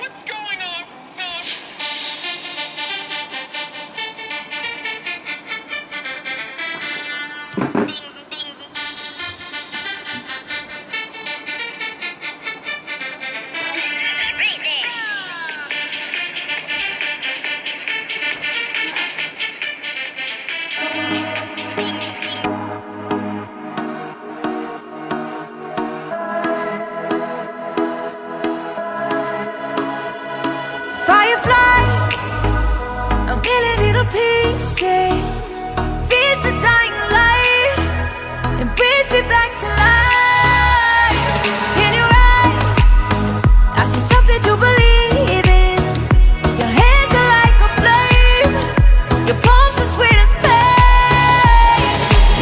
What's going on? Fireflies, a million little pieces, feeds the dying light and brings me back to life. In your eyes, I see something to believe in. Your hands are like a flame, your palms are sweet as pain.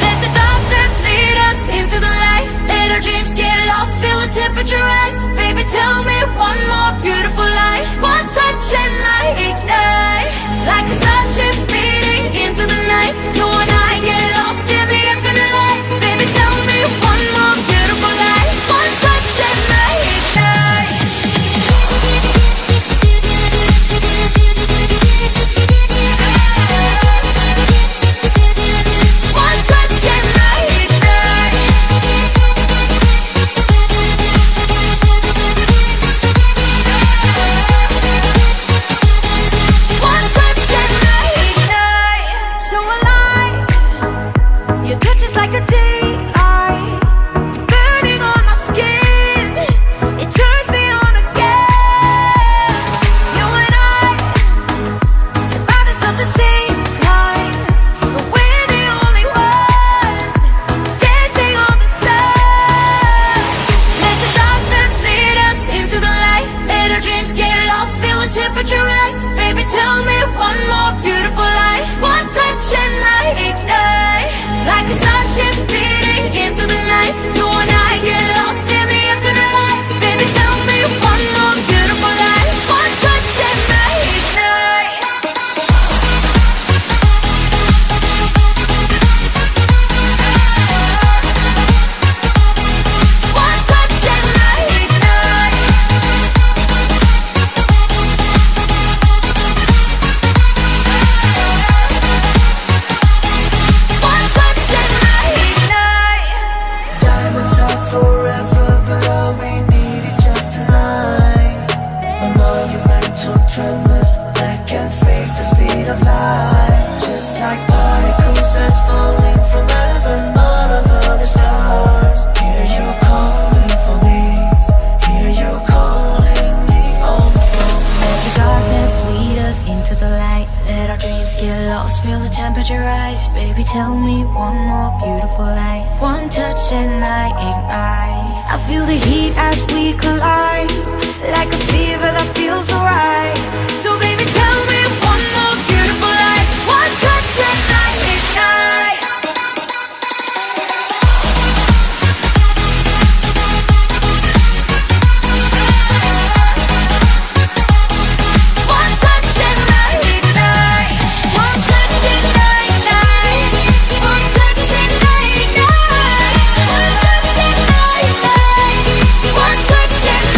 Let the darkness lead us into the light. Let our dreams get lost, feel the temperature rise. Baby, tell me one more beautiful lie. One touch and I ignite, like a starship speeding into the night. You and I get lost in the infinite lights. Baby, tell me one more beautiful lie. One touch and I ignite. One touch and I ignite. One touch and I ignite. So alive, your touch is like a daylight, burning on my skin. It turns me on again. You and I, survivors of the same kind, but we're the only ones dancing on the sun. Let the darkness lead us into the light. Let our dreams get lost, feel the temperature rise. Baby, tell me one more beautiful lie. One touch and I ignite, like a starship speeding into the night. You and I get lost in the infinite lights. Baby, tell me one more beautiful lie. One touch and I ignite. One touch and I ignite. One touch and I ignite. Diamonds are forever, but all we need is just tonight. A monumental tremors that can freeze the speed of light. Just like particles fast falling from heaven, all over the stars. Hear you calling for me, hear you calling me on the phone. Let the darkness lead us into the light. Let our dreams get lost, feel the temperature rise. Baby, tell me one more beautiful lie. One touch and I ignite. I feel the heat as we collide, like a fever that feels alright. So baby, tell me one more beautiful lie. One touch and I ignite. One touch and I ignite. One touch and I ignite. One touch and I ignite. One touch and I ignite. One touch and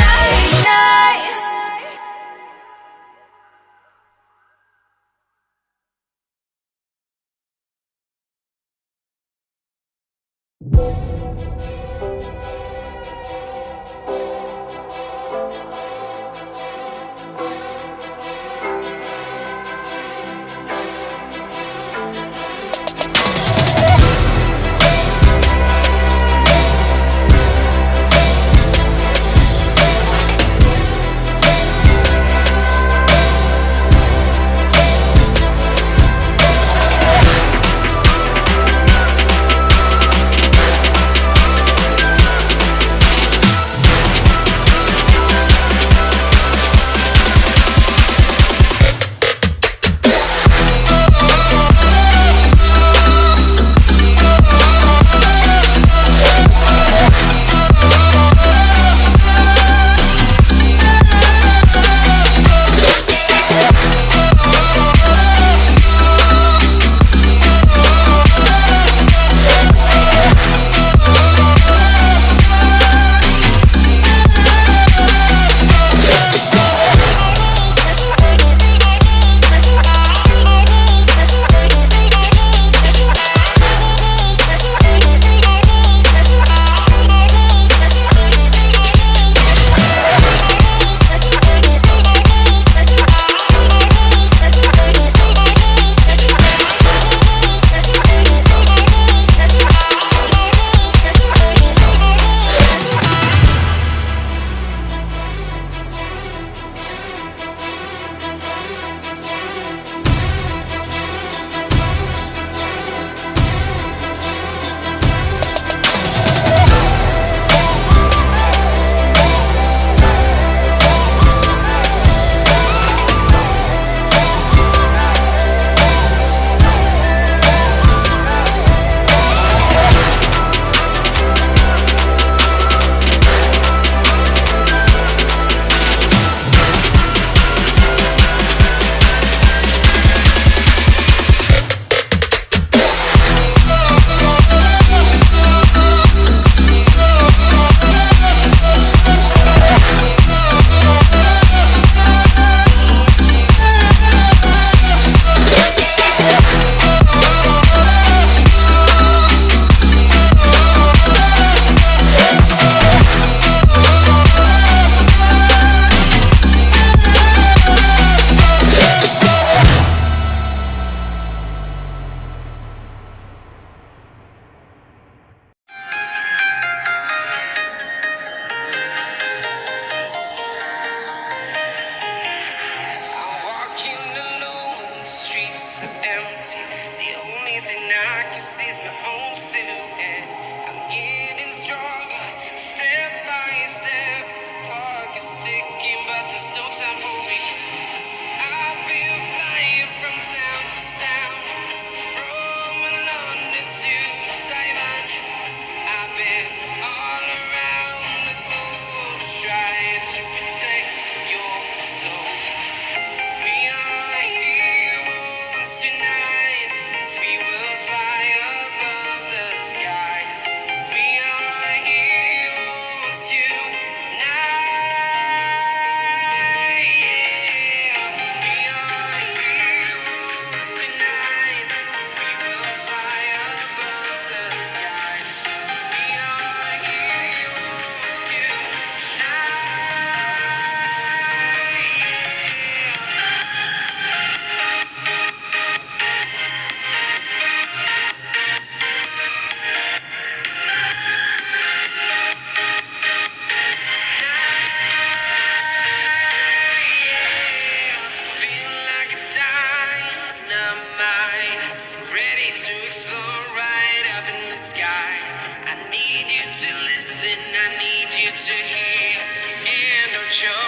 something I need you to hear, and don't show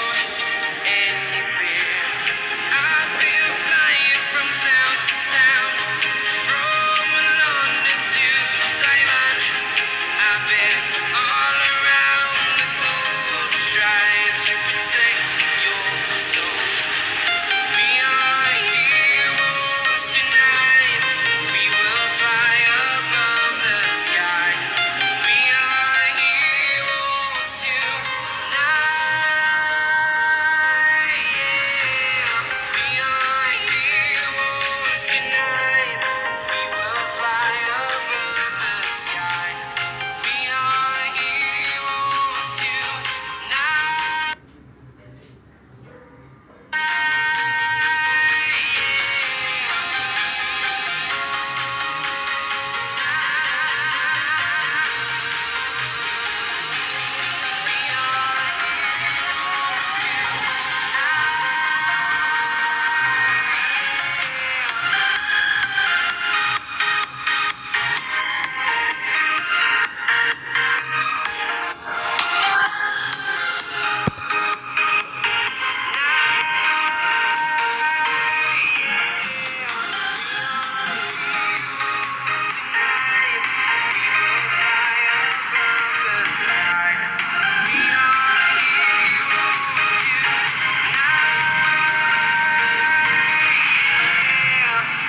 any fear. I've been flying from town to town, from London to Taiwan. I've been all around the globe trying to protect your soul. We are heroes tonight. We will fly above the sky. We are heroes tonight. Yeah. We are heroes tonight. We will fly above the sky. We are heroes tonight.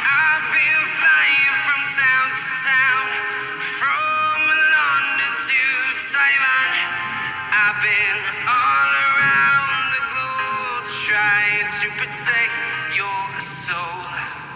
I've been flying from town to town, from London to Taiwan. I've been all around the globe trying to protect your soul.